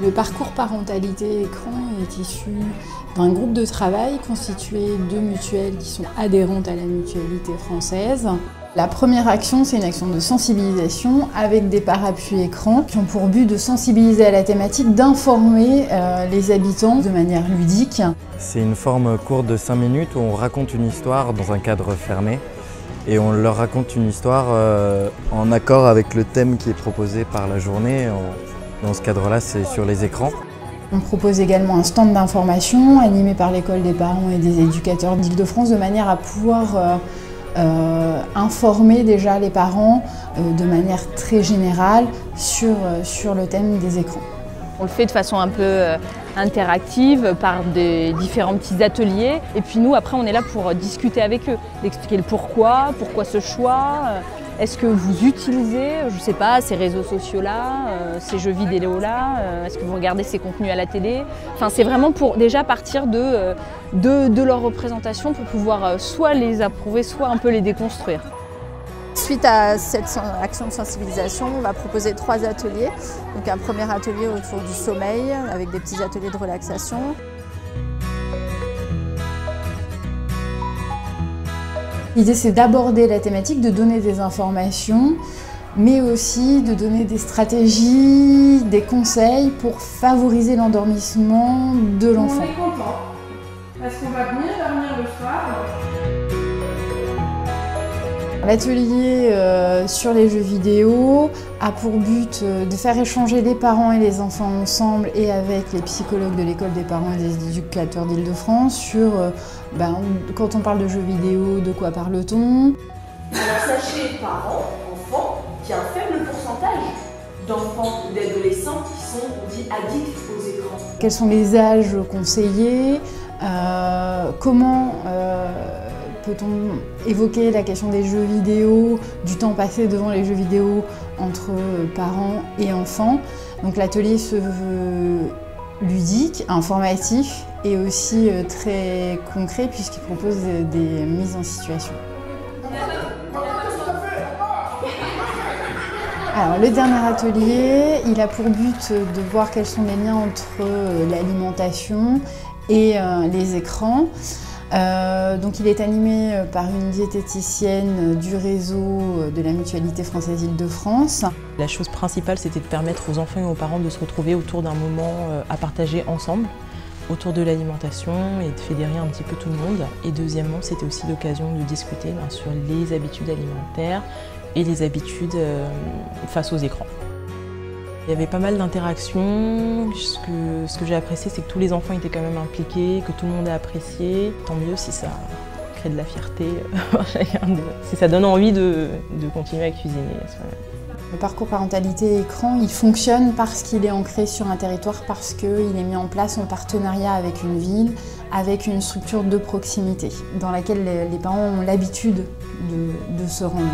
Le parcours parentalité écran est issu d'un groupe de travail constitué de mutuelles qui sont adhérentes à la mutualité française. La première action, c'est une action de sensibilisation avec des parapluies écrans qui ont pour but de sensibiliser à la thématique, d'informer les habitants de manière ludique. C'est une forme courte de 5 minutes où on raconte une histoire dans un cadre fermé et on leur raconte une histoire en accord avec le thème qui est proposé par la journée. Dans ce cadre-là, c'est sur les écrans. On propose également un stand d'information animé par l'école des parents et des éducateurs d'Île-de-France de manière à pouvoir informer déjà les parents de manière très générale sur le thème des écrans. On le fait de façon un peu interactive par des différents petits ateliers. Et puis nous, après, on est là pour discuter avec eux, d'expliquer le pourquoi ce choix. Est-ce que vous utilisez, je ne sais pas, ces réseaux sociaux-là, ces jeux vidéo-là, est-ce que vous regardez ces contenus à la télé? Enfin, c'est vraiment pour déjà partir de leur représentation pour pouvoir soit les approuver, soit un peu les déconstruire. Suite à cette action de sensibilisation, on va proposer 3 ateliers. Donc un premier atelier autour du sommeil, avec des petits ateliers de relaxation. L'idée, c'est d'aborder la thématique, de donner des informations, mais aussi de donner des stratégies, des conseils pour favoriser l'endormissement de l'enfant. On est content, parce qu'on va bien dormir le soir. L'atelier sur les jeux vidéo a pour but de faire échanger les parents et les enfants ensemble et avec les psychologues de l'école des parents et des éducateurs d'Île-de-France sur quand on parle de jeux vidéo, de quoi parle-t-on? Alors sachez, parents, enfants, qu'il y a un faible pourcentage d'enfants ou d'adolescents qui sont, on dit, addicts aux écrans. Quels sont les âges conseillés? Comment peut-on évoquer la question des jeux vidéo, du temps passé devant les jeux vidéo entre parents et enfants? Donc l'atelier se veut ludique, informatif et aussi très concret puisqu'il propose des mises en situation. Alors, le dernier atelier, il a pour but de voir quels sont les liens entre l'alimentation et les écrans. Donc il est animé par une diététicienne du réseau de la Mutualité Française Île-de-France. La chose principale, c'était de permettre aux enfants et aux parents de se retrouver autour d'un moment à partager ensemble, autour de l'alimentation et de fédérer un petit peu tout le monde. Et deuxièmement, c'était aussi l'occasion de discuter sur les habitudes alimentaires et les habitudes face aux écrans. Il y avait pas mal d'interactions. Ce que j'ai apprécié, c'est que tous les enfants étaient quand même impliqués, que tout le monde a apprécié. Tant mieux si ça crée de la fierté, si ça donne envie de continuer à cuisiner. Le parcours parentalité écran, il fonctionne parce qu'il est ancré sur un territoire, parce qu'il est mis en place en partenariat avec une ville, avec une structure de proximité, dans laquelle les parents ont l'habitude de se rendre.